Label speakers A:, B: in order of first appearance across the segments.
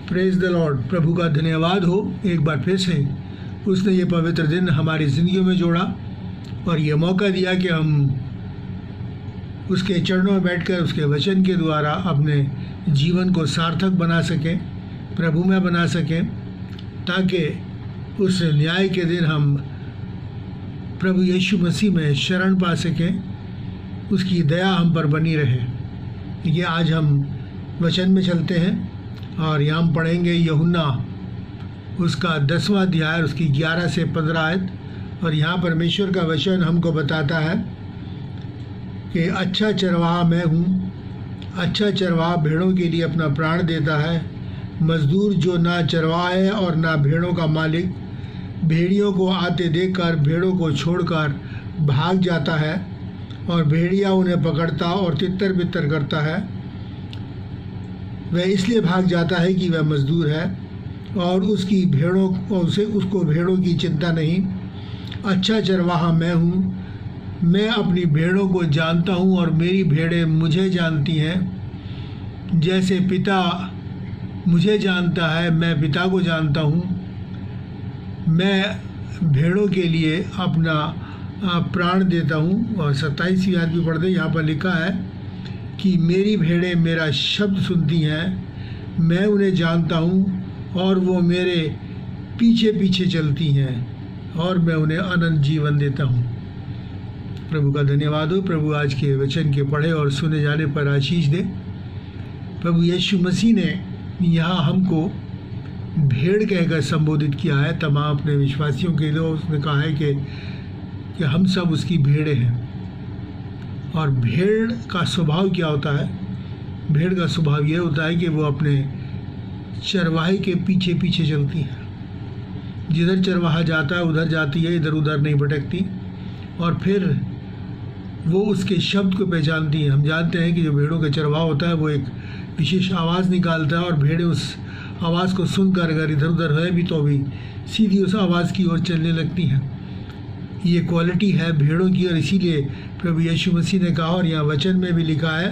A: Praise the Lord. प्रभु का धन्यवाद हो एक बार फिर से उसने ये पवित्र दिन हमारी ज़िंदगियों में जोड़ा और ये मौका दिया कि हम उसके चरणों में बैठकर उसके वचन के द्वारा अपने जीवन को सार्थक बना सकें, प्रभु में बना सकें, ताकि उस न्याय के दिन हम प्रभु यीशु मसीह में शरण पा सकें, उसकी दया हम पर बनी रहे। ये आज हम वचन में चलते हैं और यहाँ हम पढ़ेंगे यूहन्ना उसका 10वां अध्याय उसकी 11 से 15 आयत। और यहाँ परमेश्वर का वचन हमको बताता है कि अच्छा चरवाहा मैं हूँ, अच्छा चरवाहा भेड़ों के लिए अपना प्राण देता है। मजदूर जो ना चरवाहा है और ना भेड़ों का मालिक, भेड़ियों को आते देखकर भेड़ों को छोड़कर भाग जाता है और भेड़िया उन्हें पकड़ता और तितर बितर करता है। वह इसलिए भाग जाता है कि वह मजदूर है और उसकी भेड़ों से उसको भेड़ों की चिंता नहीं। अच्छा चरवाहा मैं हूँ, मैं अपनी भेड़ों को जानता हूँ और मेरी भेड़ें मुझे जानती हैं। जैसे पिता मुझे जानता है, मैं पिता को जानता हूँ। मैं भेड़ों के लिए अपना प्राण देता हूँ। और 27वीं आयत भी पढ़ दे। यहाँ पर लिखा है कि मेरी भेड़ें मेरा शब्द सुनती हैं, मैं उन्हें जानता हूँ और वो मेरे पीछे पीछे चलती हैं और मैं उन्हें अनंत जीवन देता हूँ। प्रभु का धन्यवाद हो। प्रभु आज के वचन के पढ़े और सुने जाने पर आशीष दे। प्रभु यीशु मसीह ने यहाँ हमको भेड़ कहकर संबोधित किया है। तमाम अपने विश्वासियों के लिए उसने कहा है कि हम सब उसकी भेड़ें हैं। और भेड़ का स्वभाव क्या होता है? भेड़ का स्वभाव ये होता है कि वो अपने चरवाहे के पीछे पीछे चलती है। जिधर चरवाहा जाता है उधर जाती है, इधर उधर नहीं भटकती। और फिर वो उसके शब्द को पहचानती है। हम जानते हैं कि जो भेड़ों का चरवाहा होता है वो एक विशेष आवाज़ निकालता है और भेड़ें उस आवाज़ को सुनकर अगर इधर उधर है भी तो भी सीधी उस आवाज़ की ओर चलने लगती हैं। ये क्वालिटी है भेड़ों की। और इसीलिए प्रभु यीशु मसीह ने कहा और यहाँ वचन में भी लिखा है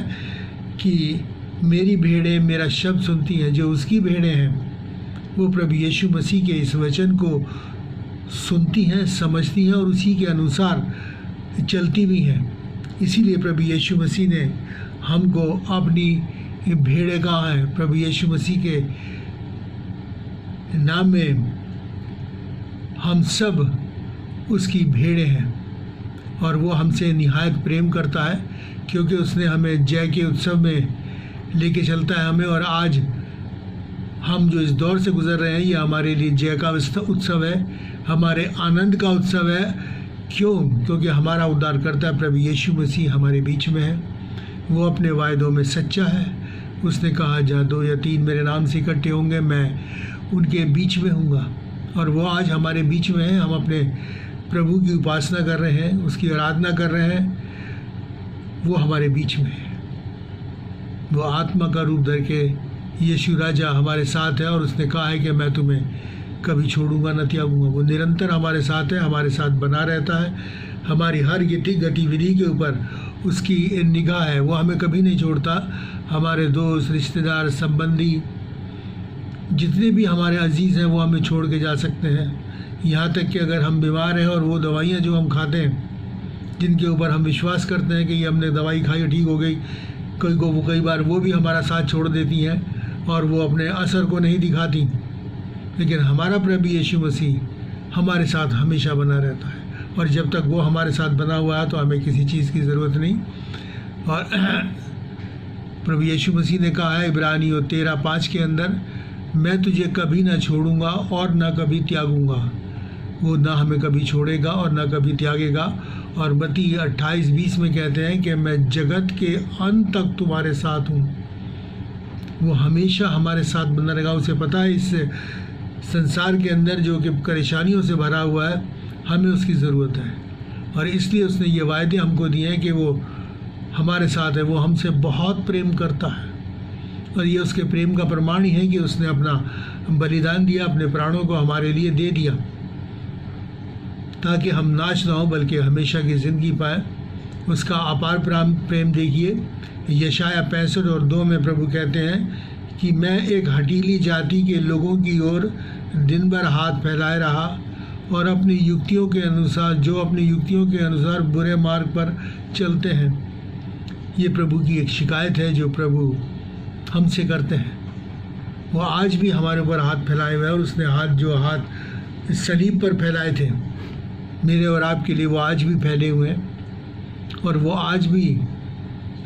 A: कि मेरी भेड़ें मेरा शब्द सुनती हैं। जो उसकी भेड़ें हैं वो प्रभु यीशु मसीह के इस वचन को सुनती हैं, समझती हैं और उसी के अनुसार चलती भी हैं। इसीलिए प्रभु यीशु मसीह ने हमको अपनी भेड़ें कहा है। प्रभु यीशु मसीह के नाम में हम सब उसकी भेड़ें हैं और वो हमसे निहायत प्रेम करता है, क्योंकि उसने हमें जय के उत्सव में लेके चलता है हमें। और आज हम जो इस दौर से गुजर रहे हैं ये हमारे लिए जय का उत्सव है, हमारे आनंद का उत्सव है। क्यों? क्योंकि हमारा उद्धारकर्ता प्रभु यीशु मसीह हमारे बीच में है। वो अपने वायदों में सच्चा है। उसने कहा जहाँ 2 या 3 मेरे नाम से इकट्ठे होंगे मैं उनके बीच में हूँगा। और वो आज हमारे बीच में है। हम अपने प्रभु की उपासना कर रहे हैं, उसकी आराधना कर रहे हैं। वो हमारे बीच में है। वो आत्मा का रूप धर के यीशु राजा हमारे साथ है और उसने कहा है कि मैं तुम्हें कभी छोड़ूंगा न त्यागूंगा। वो निरंतर हमारे साथ है, हमारे साथ बना रहता है। हमारी हर गतिविधि के ऊपर उसकी निगाह है। वो हमें कभी नहीं छोड़ता। हमारे दोस्त, रिश्तेदार, संबंधी जितने भी हमारे अजीज़ हैं वो हमें छोड़ के जा सकते हैं। यहाँ तक कि अगर हम बीमार हैं और वो दवाइयाँ जो हम खाते हैं, जिनके ऊपर हम विश्वास करते हैं कि ये हमने दवाई खाई ठीक हो गई, कई बार वो भी हमारा साथ छोड़ देती हैं और वो अपने असर को नहीं दिखाती। लेकिन हमारा प्रभु यीशु मसीह हमारे साथ हमेशा बना रहता है और जब तक वो हमारे साथ बना हुआ है तो हमें किसी चीज़ की ज़रूरत नहीं। और प्रभु यीशु मसीह ने कहा है इब्रानियों 13:5 के अंदर, मैं तुझे कभी ना छोड़ूंगा और ना कभी त्यागूंगा। वो ना हमें कभी छोड़ेगा और ना कभी त्यागेगा। और मत्ती 28:20 में कहते हैं कि मैं जगत के अंत तक तुम्हारे साथ हूँ। वो हमेशा हमारे साथ बना रहेगा। उसे पता है इस संसार के अंदर जो कि परेशानियों से भरा हुआ है, हमें उसकी ज़रूरत है। और इसलिए उसने ये वायदे हमको दिए हैं कि वो हमारे साथ है। वो हमसे बहुत प्रेम करता है और ये उसके प्रेम का प्रमाण ही है कि उसने अपना बलिदान दिया, अपने प्राणों को हमारे लिए दे दिया, ताकि हम नाश ना हो बल्कि हमेशा की ज़िंदगी पाए। उसका अपार प्रेम देखिए। यशाया 65 और 2 में प्रभु कहते हैं कि मैं एक हठीली जाति के लोगों की ओर दिन भर हाथ फैलाए रहा और अपनी युक्तियों के अनुसार बुरे मार्ग पर चलते हैं। ये प्रभु की एक शिकायत है जो प्रभु हमसे करते हैं। वो आज भी हमारे ऊपर हाथ फैलाए हुए हैं और उसने हाथ सलीब पर फैलाए थे मेरे और आपके लिए, वो आज भी फैले हुए हैं और वो आज भी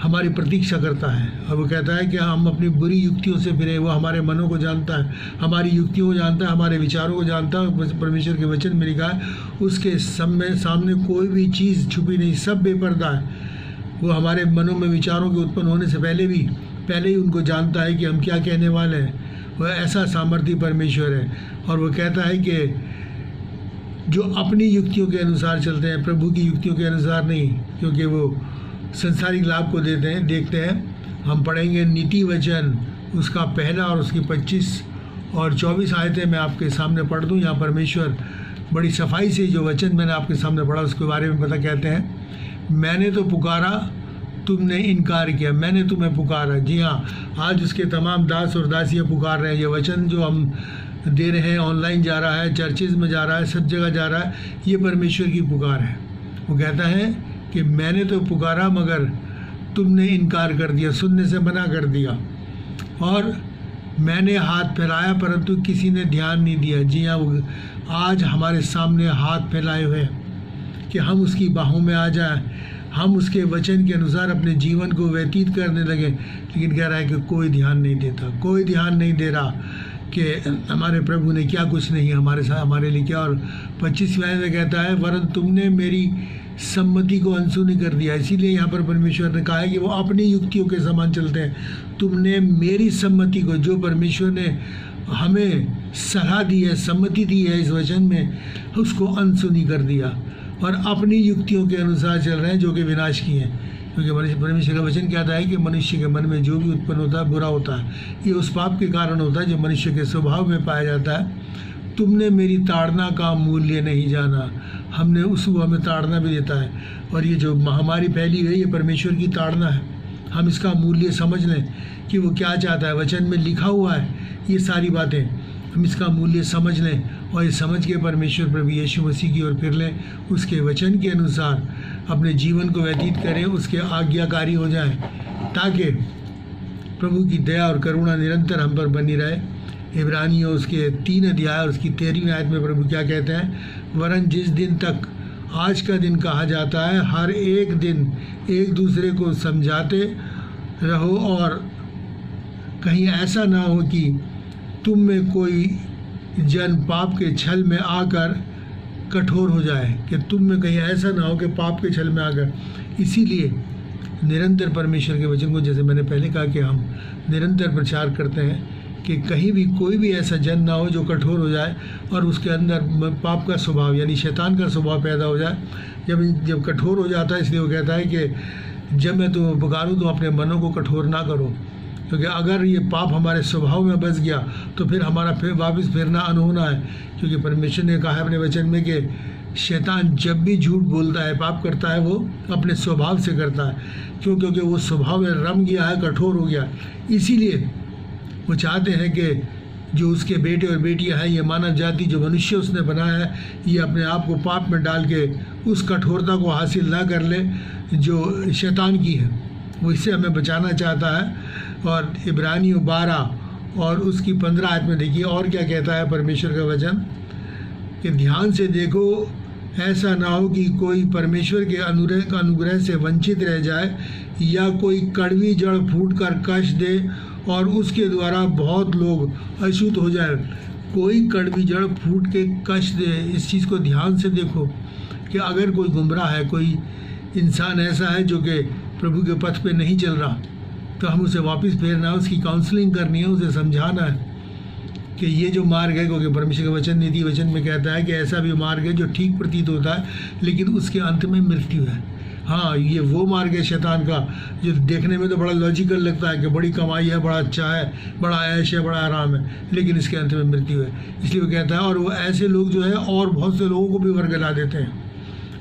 A: हमारी प्रतीक्षा करता है। और वो कहता है कि हम अपनी बुरी युक्तियों से फिरे। वो हमारे मनों को जानता है, हमारी युक्तियों को जानता है, हमारे विचारों को जानता है। परमेश्वर के वचन में लिखा है उसके सामने कोई भी चीज़ छुपी नहीं, सब बेपर्दा है। वो हमारे मनों में विचारों के उत्पन्न होने से पहले ही उनको जानता है कि हम क्या कहने वाले हैं। वह ऐसा सामर्थी परमेश्वर है। और वो कहता है कि जो अपनी युक्तियों के अनुसार चलते हैं, प्रभु की युक्तियों के अनुसार नहीं, क्योंकि वो संसारिक लाभ को देखते हैं। हम पढ़ेंगे नीति वचन उसका पहला और उसकी 25 और 24 आयतें मैं आपके सामने पढ़ दूं। यहाँ परमेश्वर बड़ी सफाई से जो वचन मैंने आपके सामने पढ़ा उसके बारे में कहते हैं, मैंने तो पुकारा तुमने इनकार किया, मैंने तुम्हें पुकारा। जी हाँ, आज उसके तमाम दास और दासियाँ पुकार रहे हैं। ये वचन जो हम दे रहे हैं, ऑनलाइन जा रहा है, चर्चेज़ में जा रहा है, सब जगह जा रहा है, ये परमेश्वर की पुकार है। वो कहता है कि मैंने तो पुकारा मगर तुमने इनकार कर दिया, सुनने से मना कर दिया, और मैंने हाथ फैलाया परंतु किसी ने ध्यान नहीं दिया। जी हाँ, वो आज हमारे सामने हाथ फैलाए हुए हैं कि हम उसकी बाहों में आ जाएं, हम उसके वचन के अनुसार अपने जीवन को व्यतीत करने लगे। लेकिन कह रहा है कि कोई ध्यान नहीं देता, कोई ध्यान नहीं दे रहा कि हमारे प्रभु ने क्या कुछ नहीं हमारे साथ, हमारे लिए क्या। और 25वें आयत में कहता है, वरन तुमने मेरी सम्मति को अनसुनी कर दिया। इसीलिए यहाँ पर परमेश्वर ने कहा है कि वो अपनी युक्तियों के समान चलते हैं। तुमने मेरी सम्मति को, जो परमेश्वर ने हमें सलाह दी है, सम्मति दी है इस वचन में, उसको अनसुनी कर दिया और अपनी युक्तियों के अनुसार चल रहे हैं जो कि विनाश की हैं। क्योंकि परमेश्वर का वचन कहता है कि मनुष्य के मन में जो भी उत्पन्न होता है बुरा होता है। ये उस पाप के कारण होता है जो मनुष्य के स्वभाव में पाया जाता है। तुमने मेरी ताड़ना का मूल्य नहीं जाना। हमने वो हमें ताड़ना भी देता है, और ये जो महामारी फैली है ये परमेश्वर की ताड़ना है। हम इसका मूल्य समझ लें कि वो क्या चाहता है। वचन में लिखा हुआ है ये सारी बातें, हम इसका मूल्य समझ लें और ये समझ के परमेश्वर प्रभु यीशु मसीह की ओर फिर लें, उसके वचन के अनुसार अपने जीवन को व्यतीत करें, उसके आज्ञाकारी हो जाएं, ताकि प्रभु की दया और करुणा निरंतर हम पर बनी रहे। इब्रानियों उसके 3 अध्याय और उसकी 13वीं आयत में प्रभु क्या कहते हैं, वरन जिस दिन तक आज का दिन कहा जाता है, हर एक दिन एक दूसरे को समझाते रहो, और कहीं ऐसा ना हो कि तुम में कोई जन पाप के छल में आकर कठोर हो जाए, कि तुम में कहीं ऐसा ना हो कि पाप के छल में आकर। इसीलिए निरंतर परमेश्वर के वचन को, जैसे मैंने पहले कहा, कि हम निरंतर प्रचार करते हैं कि कहीं भी कोई भी ऐसा जन ना हो जो कठोर हो जाए और उसके अंदर पाप का स्वभाव यानी शैतान का स्वभाव पैदा हो जाए। जब कठोर हो जाता है, इसलिए वो कहता है कि जब मैं तुम्हें पुकारूं तो अपने मनों को कठोर ना करो, क्योंकि अगर ये पाप हमारे स्वभाव में बस गया तो फिर हमारा फिर वापस फिरना अनहोना है। क्योंकि परमेश्वर ने कहा है अपने वचन में कि शैतान जब भी झूठ बोलता है, पाप करता है, वो अपने स्वभाव से करता है। क्योंकि वो स्वभाव में रम गया है, कठोर हो गया। इसीलिए वो चाहते हैं कि जो उसके बेटे और बेटियां हैं, ये मानव जाति जो मनुष्य उसने बनाया है, ये अपने आप को पाप में डाल के उस कठोरता को हासिल ना कर ले जो शैतान की है। वो इससे हमें बचाना चाहता है। और इब्रानियों 12 और उसकी 15 आयत में देखिए और क्या कहता है परमेश्वर का वचन, कि ध्यान से देखो, ऐसा ना हो कि कोई परमेश्वर के अनुग्रह से वंचित रह जाए, या कोई कड़वी जड़ फूट कर कष्ट दे और उसके द्वारा बहुत लोग अशुद्ध हो जाए। कोई कड़वी जड़ फूट के कष्ट दे। इस चीज़ को ध्यान से देखो कि अगर कोई गुमराह है, कोई इंसान ऐसा है जो कि प्रभु के पथ पे नहीं चल रहा, तो हम उसे वापस फेरना है, उसकी काउंसलिंग करनी है, उसे समझाना है कि ये जो मार्ग है, क्योंकि परमेश्वर का वचन नीति वचन में कहता है कि ऐसा भी मार्ग है जो ठीक प्रतीत होता है लेकिन उसके अंत में मृत्यु है। हाँ, ये वो मार्ग है शैतान का जो देखने में तो बड़ा लॉजिकल लगता है कि बड़ी कमाई है, बड़ा अच्छा है, बड़ा ऐश है, बड़ा आराम है, लेकिन इसके अंत में मृत्यु है। इसलिए वो कहता है, और वो ऐसे लोग जो है और बहुत से लोगों को भी वर्गला देते हैं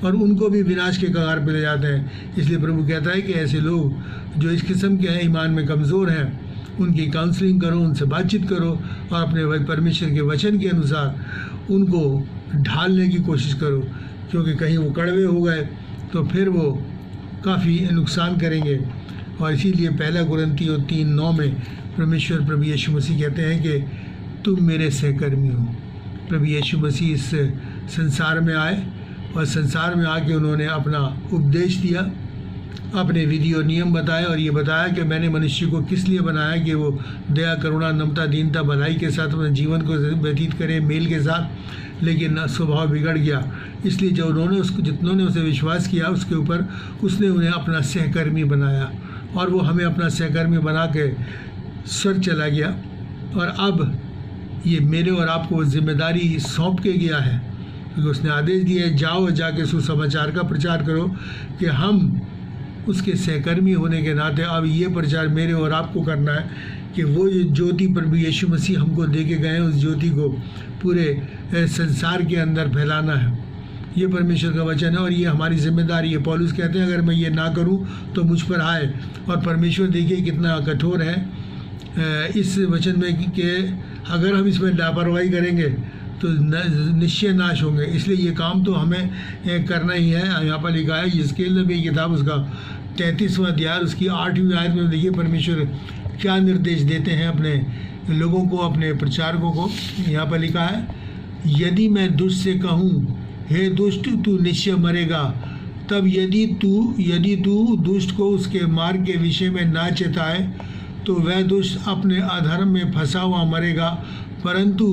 A: और उनको भी विनाश के कगार पे ले जाते हैं। इसलिए प्रभु कहता है कि ऐसे लोग जो इस किस्म के हैं, ईमान में कमज़ोर हैं, उनकी काउंसलिंग करो, उनसे बातचीत करो और अपने भाई परमेश्वर के वचन के अनुसार उनको ढालने की कोशिश करो, क्योंकि कहीं वो कड़वे हो गए तो फिर वो काफ़ी नुकसान करेंगे। और इसीलिए 1 कुरिन्थियों 3:9 में परमेश्वर प्रभु यीशु मसीह कहते हैं कि तुम मेरे सहकर्मी हो। प्रभु यीशु मसीह इस संसार में आए और संसार में आके उन्होंने अपना उपदेश दिया, अपने विधि और नियम बताए और ये बताया कि मैंने मनुष्य को किस लिए बनाया कि वो दया, करुणा, नम्रता, दीनता, भलाई के साथ अपने जीवन को व्यतीत करे, मेल के साथ। लेकिन स्वभाव बिगड़ गया, इसलिए जब जितनों ने उसे विश्वास किया उसके ऊपर उसने उन्हें अपना सहकर्मी बनाया और वो हमें अपना सहकर्मी बना के स्वर्ग चला गया। और अब ये मेरे और आपको जिम्मेदारी सौंप के गया है, क्योंकि उसने आदेश दिया है, जाओ जाके सुसमाचार का प्रचार करो कि हम उसके सहकर्मी होने के नाते अब ये प्रचार मेरे और आपको करना है कि वो जो ज्योति प्रभु यीशु मसीह हमको दे के गए हैं उस ज्योति को पूरे संसार के अंदर फैलाना है। ये परमेश्वर का वचन है और ये हमारी जिम्मेदारी है। पौलुस कहते हैं अगर मैं ये ना करूं तो मुझ पर आए। और परमेश्वर देखिए कितना कठोर है इस वचन में कि अगर हम इसमें लापरवाही करेंगे तो निश्चय नाश होंगे। इसलिए ये काम तो हमें करना ही है। यहाँ पर लिखा है हिजकेल नबी की किताब उसका 33वां अध्याय उसकी 8वीं आयत में देखिए परमेश्वर क्या निर्देश देते हैं अपने लोगों को, अपने प्रचारकों को। यहाँ पर लिखा है, यदि मैं दुष्ट से कहूँ हे दुष्ट तू निश्चय मरेगा, तब यदि तू दुष्ट को उसके मार्ग के विषय में ना चेताए तो वह दुष्ट अपने अधर्म में फंसा हुआ मरेगा, परंतु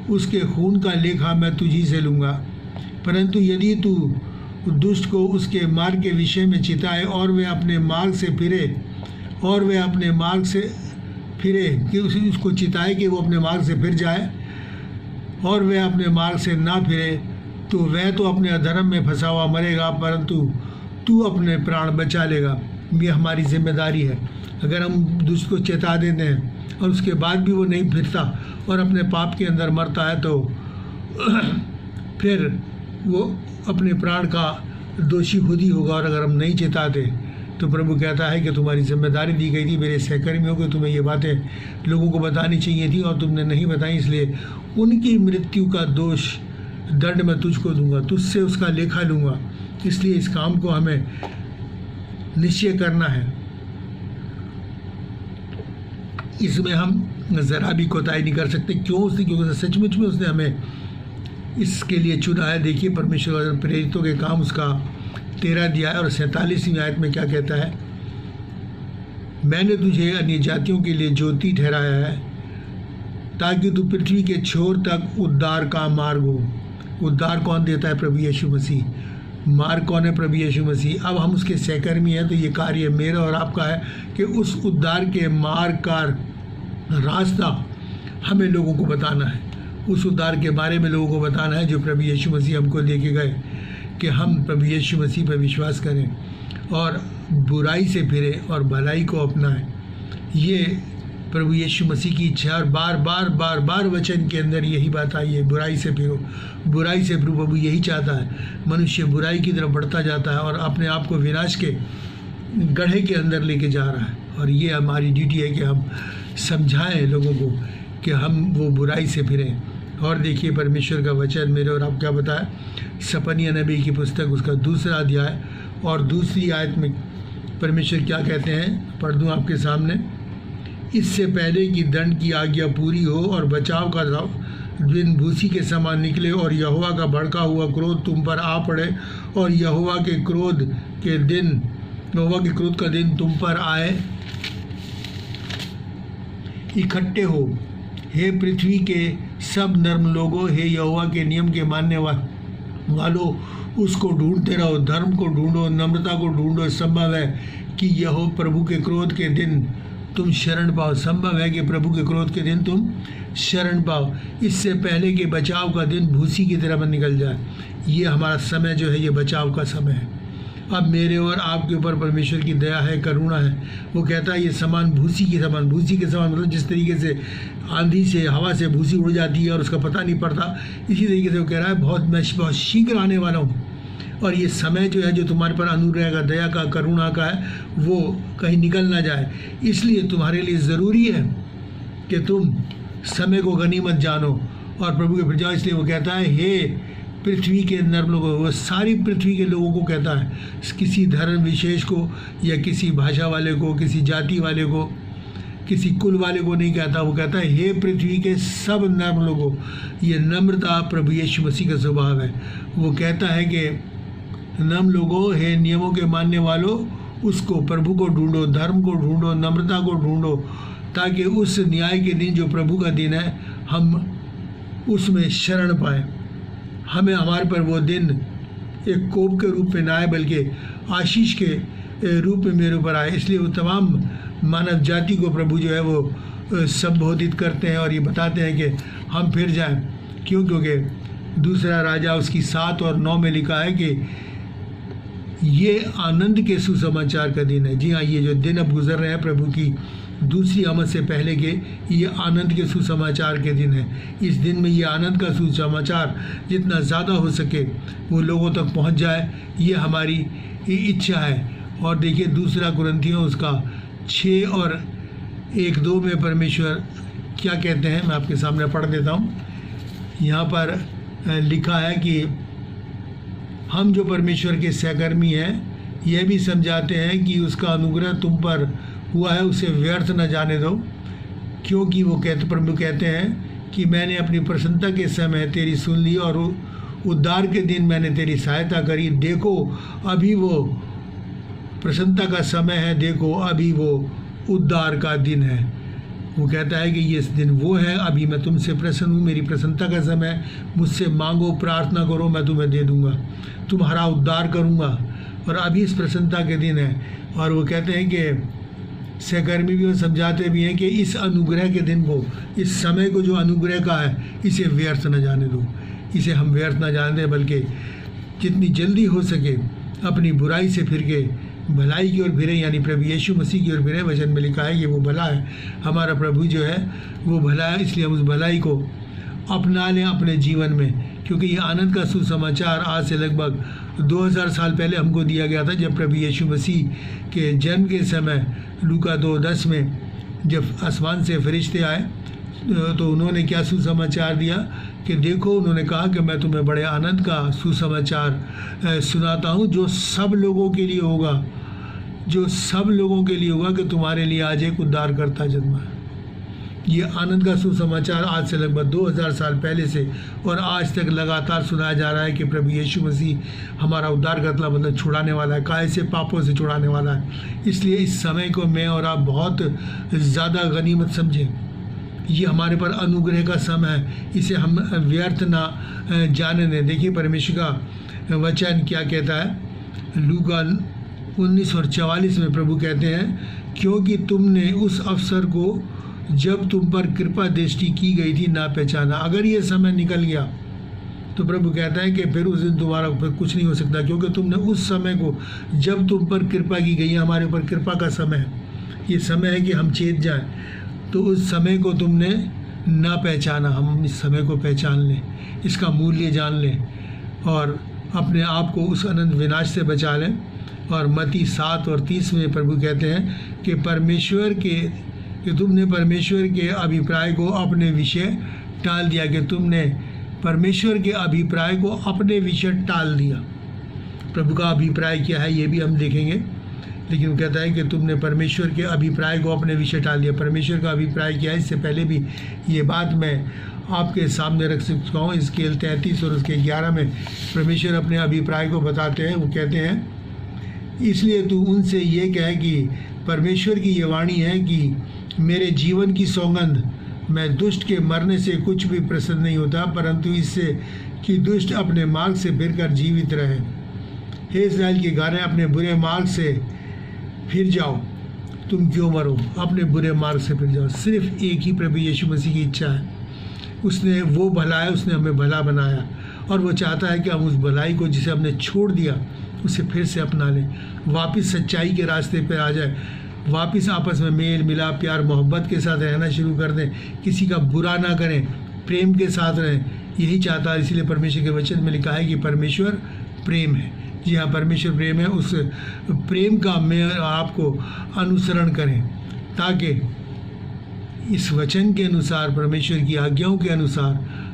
A: उसके खून का लेखा मैं तुझी से लूँगा। परंतु यदि तू दुष्ट को उसके मार्ग के विषय में चिताए और वह अपने मार्ग से फिरे कि उसको चिताए कि वो अपने मार्ग से फिर जाए और वह अपने मार्ग से ना फिरे तो वह तो अपने अधर्म में फंसा हुआ मरेगा, परंतु तू अपने प्राण बचा लेगा। ये हमारी जिम्मेदारी है। अगर हम दुष्ट को चेता देते हैं और उसके बाद भी वो नहीं फिरता और अपने पाप के अंदर मरता है तो फिर वो अपने प्राण का दोषी खुद ही होगा। और अगर हम नहीं चेताते तो प्रभु कहता है कि तुम्हारी जिम्मेदारी दी गई थी मेरे सहकर्मियों को, तुम्हें ये बातें लोगों को बतानी चाहिए थी और तुमने नहीं बताई, इसलिए उनकी मृत्यु का दोष दंड मैं तुझको दूंगा, तुझसे उसका लेखा लूँगा। इसलिए इस काम को हमें निश्चय करना है। इसमें हम ज़रा भी कोताही नहीं कर सकते। क्योंकि सचमुच में उसने हमें इसके लिए चुना है। देखिए परमेश्वर प्रेरितों के काम उसका 13 अध्याय और 47वीं आयत में क्या कहता है, मैंने तुझे अन्य जातियों के लिए ज्योति ठहराया है ताकि तू पृथ्वी के छोर तक उद्धार का मार्ग हो। उद्धार कौन देता है? प्रभु यीशु मसीह। मार्ग कौन है? प्रभु यीशु मसीह। अब हम उसके सहकर्मी हैं तो ये कार्य मेरा और आपका है कि उस उद्धार के मार्ग का रास्ता हमें लोगों को बताना है, उस उद्धार के बारे में लोगों को बताना है जो प्रभु यीशु मसीह हमको लेके गए, कि हम प्रभु यीशु मसीह पर विश्वास करें और बुराई से फिरें और भलाई को अपनाएं। ये प्रभु यीशु मसीह की इच्छा और बार बार वचन के अंदर यही बात आई है, बुराई से फिरो, बुराई से प्रभु यही चाहता है। मनुष्य बुराई की तरफ बढ़ता जाता है और अपने आप को विनाश के गड्ढे के अंदर लेके जा रहा है। और ये हमारी ड्यूटी है कि हम समझाएं लोगों को कि हम वो बुराई से फिरें। और देखिए परमेश्वर का वचन मेरे और आप क्या बताया, सपनिया नबी की पुस्तक उसका 2 अध्याय और 2 आयत में परमेश्वर क्या कहते हैं, पढ़ दूँ आपके सामने। इससे पहले कि दंड की आज्ञा पूरी हो और बचाव का दिन भूसी के समान निकले और यहोवा का भड़का हुआ क्रोध तुम पर आ पड़े और यहोवा के क्रोध का दिन तुम पर आए, इकट्ठे हो हे पृथ्वी के सब नर्म लोगों, हे यहोवा के नियम के मानने वालों, उसको ढूंढते रहो, धर्म को ढूंढो, नम्रता को ढूंढो। संभव है कि यह प्रभु के क्रोध के दिन तुम शरण पाओ। संभव है कि प्रभु के क्रोध के दिन तुम शरण पाओ, इससे पहले कि बचाव का दिन भूसी की तरह निकल जाए। ये हमारा समय जो है ये बचाव का समय है। अब मेरे और आपके ऊपर परमेश्वर की दया है, करुणा है। वो कहता है ये समान भूसी के समान मतलब जिस तरीके से आंधी से हवा से भूसी उड़ जाती है और उसका पता नहीं पड़ता, इसी तरीके से वो कह रहा है मैं बहुत शीघ्र आने वाला हूँ। और ये समय जो है जो तुम्हारे पर अनुग्रह का, दया का, करुणा का है, वो कहीं निकल ना जाए। इसलिए तुम्हारे लिए ज़रूरी है कि तुम समय को गनीमत जानो और प्रभु के प्रजा। इसलिए वो कहता है, हे पृथ्वी के नर लोगों, वो सारी पृथ्वी के लोगों को कहता है, किसी धर्म विशेष को या किसी भाषा वाले को, किसी जाति वाले को, किसी कुल वाले को नहीं कहता। वो कहता है, हे पृथ्वी के सब नम्र लोगों। ये नम्रता प्रभु यीशु मसीह का स्वभाव है। वो कहता है कि नम्र लोगों, हे नियमों के मानने वालों, उसको, प्रभु को ढूंढो, धर्म को ढूंढो, नम्रता को ढूंढो, ताकि उस न्याय के दिन जो प्रभु का दिन है, हम उसमें शरण पाएँ। हमें हमारे पर वो दिन एक कोप के रूप में ना आए, बल्कि आशीष के रूप में मेरे ऊपर आए। इसलिए वो तमाम मानव जाति को प्रभु जो है वो संबोधित करते हैं और ये बताते हैं कि हम फिर जाएं। क्योंकि दूसरा राजा उसकी 7 और 9 में लिखा है कि ये आनंद के सुसमाचार का दिन है। जी हाँ, ये जो दिन अब गुजर रहे हैं प्रभु की दूसरी आमद से पहले के, ये आनंद के सुसमाचार के दिन है। इस दिन में ये आनंद का सुसमाचार जितना ज़्यादा हो सके वो लोगों तक पहुंच जाए, ये हमारी इच्छा है। और देखिए दूसरा कुरिन्थियों उसका 6 और 1-2 में परमेश्वर क्या कहते हैं, मैं आपके सामने पढ़ देता हूँ। यहाँ पर लिखा है कि हम जो परमेश्वर के सहकर्मी हैं, यह भी समझाते हैं कि उसका अनुग्रह तुम पर हुआ है, उसे व्यर्थ न जाने दो। क्योंकि वो प्रभु कहते हैं कि मैंने अपनी प्रसन्नता के समय तेरी सुन ली और उद्धार के दिन मैंने तेरी सहायता करी। देखो अभी वो प्रसन्नता का समय है, देखो अभी वो उद्धार का दिन है। वो कहता है कि ये दिन वो है, अभी मैं तुमसे प्रसन्न हूँ, मेरी प्रसन्नता का समय, मुझसे मांगो, प्रार्थना करो, मैं तुम्हें दे दूँगा, तुम्हारा उद्धार करूँगा। और अभी इस प्रसन्नता के दिन है। और वो कहते हैं कि सहकर्मी भी समझाते भी हैं कि इस अनुग्रह के दिन को, इस समय को जो अनुग्रह का है, इसे व्यर्थ न जाने दो, इसे हम व्यर्थ न जाने दें, बल्कि जितनी जल्दी हो सके अपनी बुराई से फिर के भलाई की ओर फिरें, यानी प्रभु यीशु मसीह की ओर फिरें। वचन में लिखा है कि वो भला है, हमारा प्रभु जो है वो भला है। इसलिए हम उस भलाई को अपना लें अपने जीवन में, क्योंकि ये आनंद का सुसमाचार आज से लगभग 2000 साल पहले हमको दिया गया था, जब प्रभु यीशु मसीह के जन्म के समय लूका 2:10 में जब आसमान से फरिश्ते आए तो उन्होंने क्या सुसमाचार दिया कि देखो, उन्होंने कहा कि मैं तुम्हें बड़े आनंद का सुसमाचार सुनाता हूँ, जो सब लोगों के लिए होगा, जो सब लोगों के लिए होगा कि तुम्हारे लिए आज एक उद्धारकर्ता जन्मा है। ये आनंद का सुसमाचार आज से लगभग 2000 साल पहले से और आज तक लगातार सुनाया जा रहा है कि प्रभु यीशु मसीह हमारा उद्धारकर्ता, मतलब छुड़ाने वाला है, काहे से, पापों से छुड़ाने वाला है। इसलिए इस समय को मैं और आप बहुत ज़्यादा गनीमत समझें। ये हमारे पर अनुग्रह का समय है, इसे हम व्यर्थ ना जाने दें। देखिए परमेश्वर का वचन क्या कहता है, लूका 19 और 44 में प्रभु कहते हैं, क्योंकि तुमने उस अवसर को जब तुम पर कृपा दृष्टि की गई थी ना पहचाना। अगर ये समय निकल गया तो प्रभु कहता है कि फिर उस दिन दोबारा फिर कुछ नहीं हो सकता, क्योंकि तुमने उस समय को जब तुम पर कृपा की गई है, हमारे ऊपर कृपा का समय है, ये समय है कि हम चेत जाएं, तो उस समय को तुमने ना पहचाना। हम इस समय को पहचान लें, इसका मूल्य जान लें और अपने आप को उस अनंत विनाश से बचा लें। और मत्ती 7 और 30 में प्रभु कहते हैं कि तुमने परमेश्वर के अभिप्राय को अपने विषय टाल दिया, कि तुमने परमेश्वर के अभिप्राय को अपने विषय टाल दिया। प्रभु का अभिप्राय क्या है ये भी हम देखेंगे, लेकिन वो कहता है कि तुमने परमेश्वर के अभिप्राय को अपने विषय टाल दिया। परमेश्वर का अभिप्राय क्या है, इससे पहले भी ये बात मैं आपके सामने रख सकता हूँ। स्केल 33 और उसके 11 में परमेश्वर अपने अभिप्राय को बताते हैं। वो कहते हैं, इसलिए तू उनसे ये कह कि परमेश्वर की ये वाणी है कि मेरे जीवन की सौगंध, मैं दुष्ट के मरने से कुछ भी प्रसन्न नहीं होता, परंतु इससे कि दुष्ट अपने मार्ग से फिरकर जीवित रहे। हे इस्राएल के घराने, अपने बुरे मार्ग से फिर जाओ, तुम क्यों मरो, अपने बुरे मार्ग से फिर जाओ। सिर्फ एक ही प्रभु यीशु मसीह की इच्छा है, उसने वो भला है, उसने हमें भला बनाया और वो चाहता है कि हम उस भलाई को जिसे हमने छोड़ दिया उसे फिर से अपना लें, वापस सच्चाई के रास्ते पर आ जाए, वापस आपस में मेल मिलाप प्यार मोहब्बत के साथ रहना शुरू कर दें, किसी का बुरा ना करें, प्रेम के साथ रहें। यही चाहता है। इसलिए परमेश्वर के वचन में लिखा है कि परमेश्वर प्रेम है। जी हाँ, परमेश्वर प्रेम है। उस प्रेम का मैं आपको अनुसरण करें, ताकि इस वचन के अनुसार, परमेश्वर की आज्ञाओं के अनुसार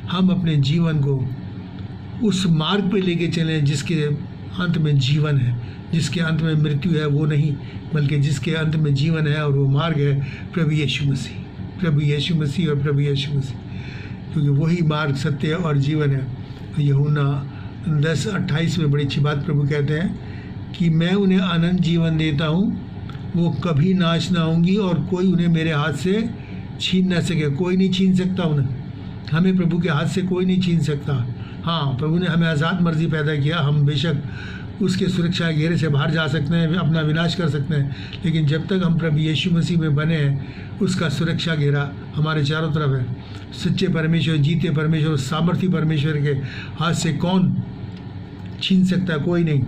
A: हम अपने जीवन को उस मार्ग पे लेके चलें जिसके अंत में जीवन है, जिसके अंत में मृत्यु है वो नहीं, बल्कि जिसके अंत में जीवन है, और वो मार्ग है प्रभु यीशु मसीह, प्रभु यीशु मसीह और प्रभु यीशु मसीह, क्योंकि वही मार्ग, सत्य और जीवन है। यूहन्ना 10:28 में बड़ी अच्छी बात प्रभु कहते हैं कि मैं उन्हें अनंत जीवन देता हूँ, वो कभी नाश ना होंगी और कोई उन्हें मेरे हाथ से छीन ना सके। कोई नहीं छीन सकता उन्हें, हमें प्रभु के हाथ से कोई नहीं छीन सकता। हाँ, प्रभु ने हमें आज़ाद मर्जी पैदा किया, हम बेशक उसके सुरक्षा घेरे से बाहर जा सकते हैं, अपना विनाश कर सकते हैं, लेकिन जब तक हम प्रभु यीशु मसीह में बने हैं उसका सुरक्षा घेरा हमारे चारों तरफ है। सच्चे परमेश्वर, जीते परमेश्वर, सामर्थी परमेश्वर के हाथ से कौन छीन सकता? कोई नहीं,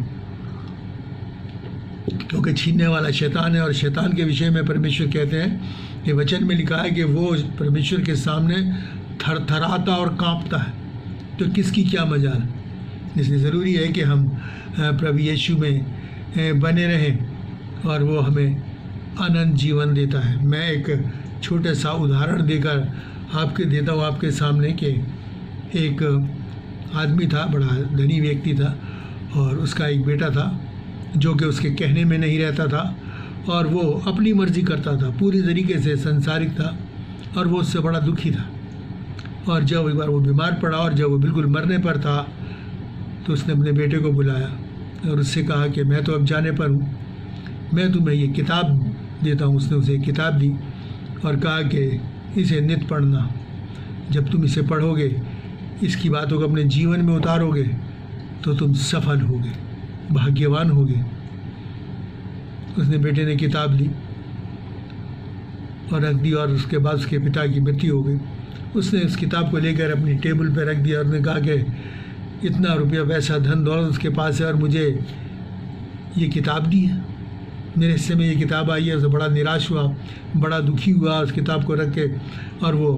A: क्योंकि छीनने वाला शैतान है। और शैतान के विषय में परमेश्वर कहते हैं कि वचन में लिखा है कि वो परमेश्वर के सामने थरथराता और कांपता है। तो किसकी क्या मजाल? इसलिए ज़रूरी है कि हम प्रभु यीशु में बने रहें और वो हमें अनंत जीवन देता है। मैं एक छोटा सा उदाहरण देकर आपके देता हूँ आपके सामने कि एक आदमी था, बड़ा धनी व्यक्ति था, और उसका एक बेटा था जो कि उसके कहने में नहीं रहता था और वो अपनी मर्जी करता था, पूरी तरीके से संसारिक था, और वो उससे बड़ा दुखी था। और जब एक बार वो बीमार पड़ा और जब वो बिल्कुल मरने पर था तो उसने अपने बेटे को बुलाया और उससे कहा कि मैं तो अब जाने पर हूँ, मैं तुम्हें ये किताब देता हूँ। उसने उसे एक किताब दी और कहा कि इसे नित्य पढ़ना, जब तुम इसे पढ़ोगे, इसकी बातों को अपने जीवन में उतारोगे तो तुम सफल होगे, भाग्यवान होगे। उसने बेटे ने किताब ली और रख दी और उसके बाद उसके पिता की मृत्यु हो गई। उसने उस किताब को लेकर अपनी टेबल पर रख दिया और ने कहा कि इतना रुपया पैसा धन दौलत उसके पास है और मुझे ये किताब दी है, मेरे हिस्से में ये किताब आई है। उसे बड़ा निराश हुआ, बड़ा दुखी हुआ उस किताब को रख के, और वो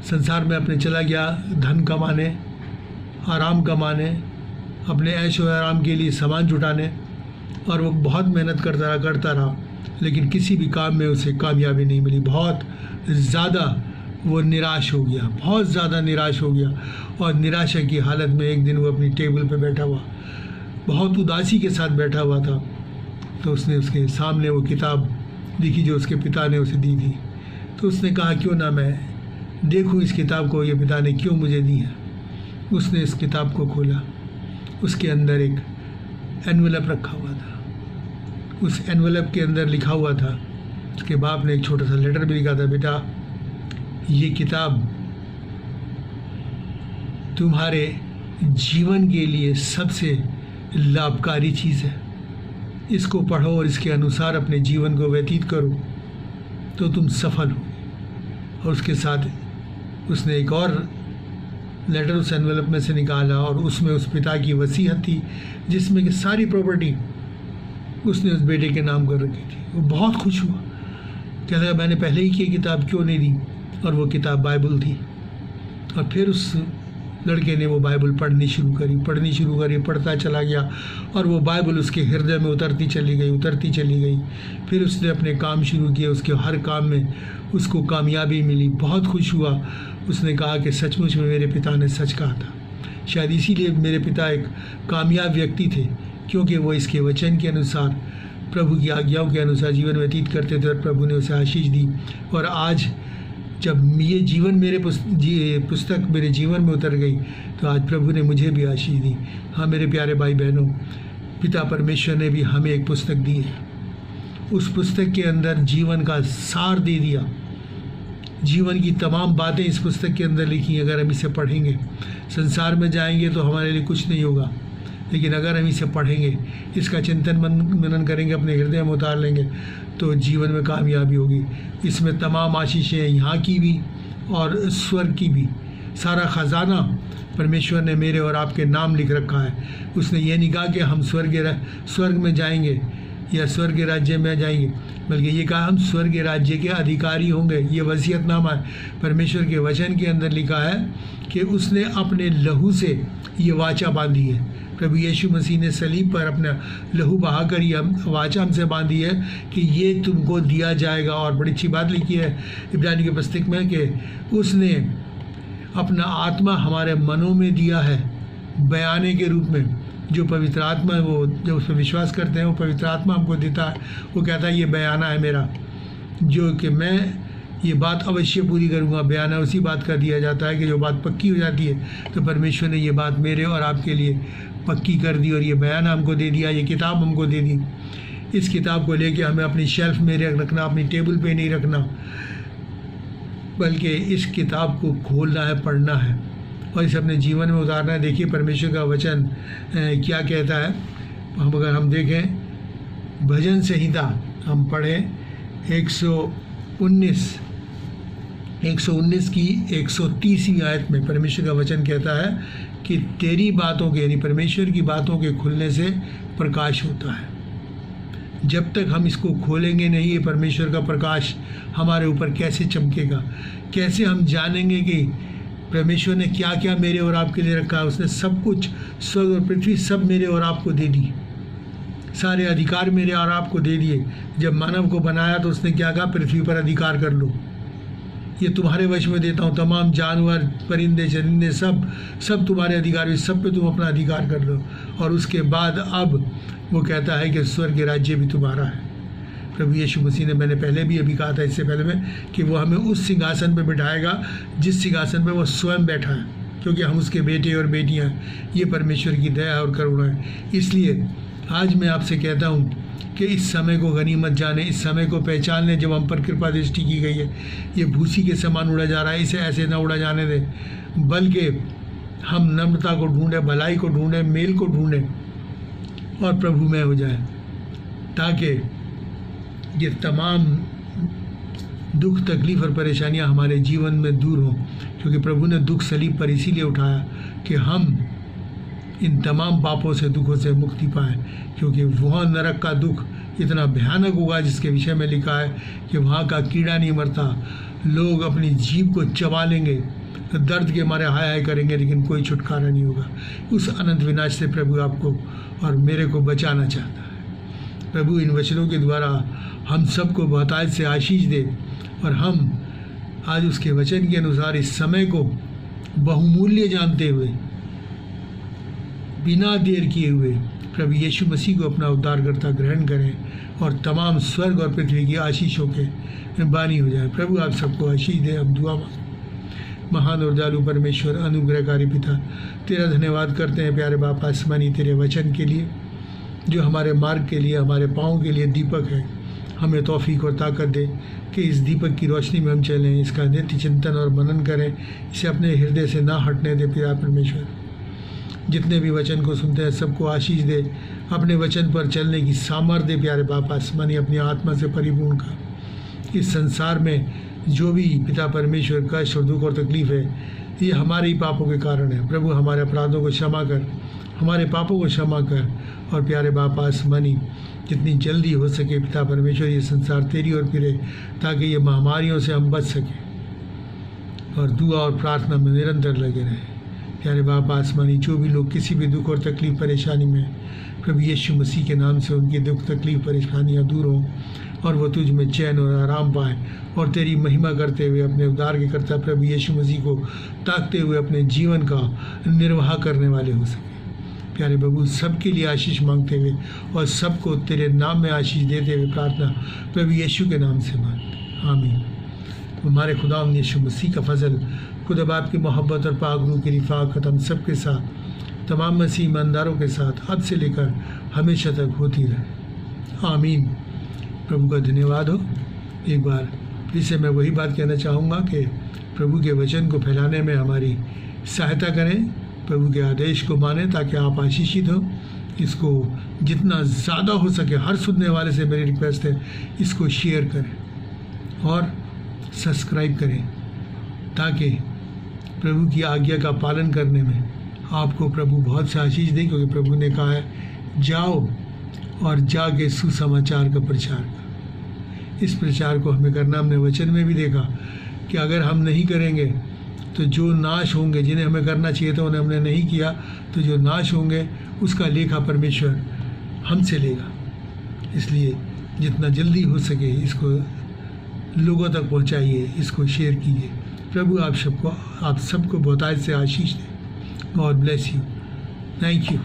A: संसार में अपने चला गया धन कमाने, आराम कमाने, अपने ऐश और आराम के लिए सामान जुटाने। और वो बहुत मेहनत करता रहा लेकिन किसी भी काम में उसे कामयाबी नहीं मिली। बहुत ज़्यादा वो निराश हो गया, बहुत ज़्यादा निराश हो गया। और निराशा की हालत में एक दिन वो अपनी टेबल पे बैठा हुआ, बहुत उदासी के साथ बैठा हुआ था, तो उसने उसके सामने वो किताब देखी जो उसके पिता ने उसे दी थी। तो उसने कहा क्यों ना मैं देखूं इस किताब को, ये पिता ने क्यों मुझे दी है। उसने इस किताब को खोला, उसके अंदर एक एनवेलप रखा हुआ था। उस एनवेलप के अंदर लिखा हुआ था, उसके बाप ने एक छोटा सा लेटर भी लिखा था, बेटा ये किताब तुम्हारे जीवन के लिए सबसे लाभकारी चीज़ है, इसको पढ़ो और इसके अनुसार अपने जीवन को व्यतीत करो तो तुम सफल हो। और उसके साथ उसने एक और लेटर उस एनवेलप में से निकाला और उसमें उस पिता की वसीयत थी जिसमें कि सारी प्रॉपर्टी उसने उस बेटे के नाम कर रखी थी। वो बहुत खुश हुआ, कहने लगा मैंने पहले ही की किताब क्यों नहीं दी। और वो किताब बाइबल थी। और फिर उस लड़के ने वो बाइबल पढ़नी शुरू करी, पढ़ता चला गया और वो बाइबल उसके हृदय में उतरती चली गई। फिर उसने अपने काम शुरू किए, उसके हर काम में उसको कामयाबी मिली, बहुत खुश हुआ। उसने कहा कि सचमुच में मेरे पिता ने सच कहा था, शायद इसीलिए मेरे पिता एक कामयाब व्यक्ति थे, क्योंकि वो इसके वचन के अनुसार, प्रभु की आज्ञाओं के अनुसार जीवन व्यतीत करते थे और प्रभु ने उसे आशीष दी। और आज जब ये जीवन मेरे पुस्तक मेरे जीवन में उतर गई तो आज प्रभु ने मुझे भी आशीष दी। हाँ मेरे प्यारे भाई बहनों, पिता परमेश्वर ने भी हमें एक पुस्तक दी है। उस पुस्तक के अंदर जीवन का सार दे दिया, जीवन की तमाम बातें इस पुस्तक के अंदर लिखी। अगर हम इसे पढ़ेंगे, संसार में जाएंगे तो हमारे लिए कुछ नहीं होगा, लेकिन अगर हम इसे पढ़ेंगे, इसका चिंतन मनन करेंगे, अपने हृदय में उतार लेंगे तो जीवन में कामयाबी होगी। इसमें तमाम आशीषें, यहाँ की भी और स्वर्ग की भी, सारा ख़जाना परमेश्वर ने मेरे और आपके नाम लिख रखा है। उसने ये नहीं कहा कि हम स्वर्ग में जाएंगे या स्वर्ग राज्य में जाएंगे, बल्कि ये कहा हम स्वर्ग राज्य के अधिकारी होंगे। ये वसीयतनामा है, परमेश्वर के वचन के अंदर लिखा है कि उसने अपने लहू से ये वाचा बांधी है। प्रभु यीशु मसीह ने सलीब पर अपना लहू बहाकर ये वाचा हमसे बांधी है कि ये तुमको दिया जाएगा। और बड़ी अच्छी बात लिखी है इब्रानी के पुस्तक में कि उसने अपना आत्मा हमारे मनों में दिया है बयाने के रूप में। जो पवित्र आत्मा है वो जो उस पर विश्वास करते हैं वो पवित्र आत्मा हमको देता है। वो कहता है ये बयाना है मेरा, जो कि मैं ये बात अवश्य पूरी करूँगा। बयाना उसी बात का दिया जाता है कि जो बात पक्की हो जाती है। तो परमेश्वर ने ये बात मेरे और आपके लिए पक्की कर दी और ये बयाना हमको दे दिया, ये किताब हमको दे दी। इस किताब को लेके हमें अपनी शेल्फ में रखना, अपनी टेबल पे नहीं रखना, बल्कि इस किताब को खोलना है, पढ़ना है और इसे अपने जीवन में उतारना है। देखिए परमेश्वर का वचन क्या कहता है। अगर हम देखें भजन संहिता हम पढ़ें 119 की 130वीं आयत में परमेश्वर का वचन कहता है कि तेरी बातों के यानी परमेश्वर की बातों के खुलने से प्रकाश होता है। जब तक हम इसको खोलेंगे नहीं, ये परमेश्वर का प्रकाश हमारे ऊपर कैसे चमकेगा, कैसे हम जानेंगे कि परमेश्वर ने क्या क्या मेरे और आपके लिए रखा है। उसने सब कुछ, स्वर्ग और पृथ्वी सब मेरे और आपको दे दी, सारे अधिकार मेरे और आपको दे दिए। जब मानव को बनाया तो उसने क्या कहा, पृथ्वी पर अधिकार कर लो, ये तुम्हारे वश में देता हूँ। तमाम जानवर, परिंदे, चरिंदे सब तुम्हारे अधिकार में, सब पे तुम अपना अधिकार कर लो। और उसके बाद अब वो कहता है कि स्वर्ग के राज्य भी तुम्हारा है। प्रभु यीशु मसीह ने, मैंने पहले भी अभी कहा था इससे पहले में, कि वो हमें उस सिंहासन पर बिठाएगा जिस सिंहासन पर वो स्वयं बैठा है, क्योंकि हम उसके बेटे और बेटियाँ हैं। ये परमेश्वर की दया और करुणा है। इसलिए आज मैं आपसे कहता हूँ कि इस समय को गनीमत जाने, इस समय को पहचान लें जब हम पर कृपा दृष्टि की गई है। ये भूसी के समान उड़ा जा रहा है, इसे ऐसे ना उड़ा जाने दें, बल्कि हम नम्रता को ढूंढें, भलाई को ढूंढें, मेल को ढूंढें और प्रभु में हो जाए, ताकि ये तमाम दुख, तकलीफ और परेशानियां हमारे जीवन में दूर हों। क्योंकि प्रभु ने दुख सलीब पर इसीलिए उठाया कि हम इन तमाम पापों से, दुखों से मुक्ति पाएँ। क्योंकि वह नरक का दुख इतना भयानक होगा जिसके विषय में लिखा है कि वहाँ का कीड़ा नहीं मरता, लोग अपनी जीभ को चबा लेंगे, दर्द के मारे हाय हाय करेंगे, लेकिन कोई छुटकारा नहीं होगा। उस अनंत विनाश से प्रभु आपको और मेरे को बचाना चाहता है। प्रभु इन वचनों के द्वारा हम सबको बहुतायत से आशीष दे और हम आज उसके वचन के अनुसार इस समय को बहुमूल्य जानते हुए, बिना देर किए हुए प्रभु यीशु मसीह को अपना उद्धारकर्ता ग्रहण करें और तमाम स्वर्ग और पृथ्वी की आशीषों के बानी हो जाए। प्रभु आप सबको आशीष दे। हम दुआ मांगते। महान और दयालु परमेश्वर, अनुग्रहकारी पिता, तेरा धन्यवाद करते हैं प्यारे बाप आसमानी, तेरे वचन के लिए जो हमारे मार्ग के लिए, हमारे पाँव के लिए दीपक है। हमें तौफीक और ताकत दे कि इस दीपक की रोशनी में हम चलें, इसका नित्य चिंतन और मनन करें, इसे अपने हृदय से ना हटने दे। पिता परमेश्वर, जितने भी वचन को सुनते हैं सबको आशीष दे, अपने वचन पर चलने की सामर्थ्य दे प्यारे बाप आसमानी, अपनी आत्मा से परिपूर्ण कर। इस संसार में जो भी पिता परमेश्वर कष्ट और दुख और तकलीफ है, ये हमारे ही पापों के कारण है। प्रभु हमारे अपराधों को क्षमा कर, हमारे पापों को क्षमा कर और प्यारे बाप आसमानी, जितनी जल्दी हो सके पिता परमेश्वर ये संसार तेरी ओर फिरे, ताकि ये महामारियों से हम बच सकें और दुआ और प्रार्थना में निरंतर लगे रहें। प्यारे बाप आसमानी, जो भी लोग किसी भी दुख और तकलीफ परेशानी में, प्रभु यीशु मसीह के नाम से उनकी दुख तकलीफ परेशानियाँ दूर हों और वो तुझ में चैन और आराम पाएँ और तेरी महिमा करते हुए अपने उद्धार के कर्ता प्रभु यीशु मसीह को ताकते हुए अपने जीवन का निर्वाह करने वाले हो सकें। प्यारे प्रभु, सबके लिए आशीष मांगते हुए और सबको तेरे नाम में आशीष देते हुए प्रार्थना प्रभु यीशु के नाम से मांगते, आमीन। हमारे खुदा यीशु मसीह का फजल, खुदा बाप की मोहब्बत और पाक रूह की रिफ़ाक़त हम सब के साथ, तमाम मसीह ईमानदारों के साथ अब से लेकर हमेशा तक होती रहे, आमीन। प्रभु का धन्यवाद हो। एक बार फिर से मैं वही बात कहना चाहूँगा कि प्रभु के वचन को फैलाने में हमारी सहायता करें, प्रभु के आदेश को मानें ताकि आप आशीषित हो। इसको जितना ज़्यादा हो सके, हर सुनने वाले से मेरी रिक्वेस्ट है, इसको शेयर करें और सब्सक्राइब करें, ताकि प्रभु की आज्ञा का पालन करने में आपको प्रभु बहुत सा आशीष दे। क्योंकि प्रभु ने कहा है, जाओ और जाके सुसमाचार का प्रचार करो। इस प्रचार को हमें करना, हमने वचन में भी देखा कि अगर हम नहीं करेंगे तो जो नाश होंगे, जिन्हें हमें करना चाहिए था उन्हें हमने नहीं किया, तो जो नाश होंगे उसका लेखा परमेश्वर हमसे लेगा। इसलिए जितना जल्दी हो सके इसको लोगों तक पहुंचाइए, इसको शेयर कीजिए। प्रभु आप सबको बहुतायत से आशीष दे। God bless you. Thank you.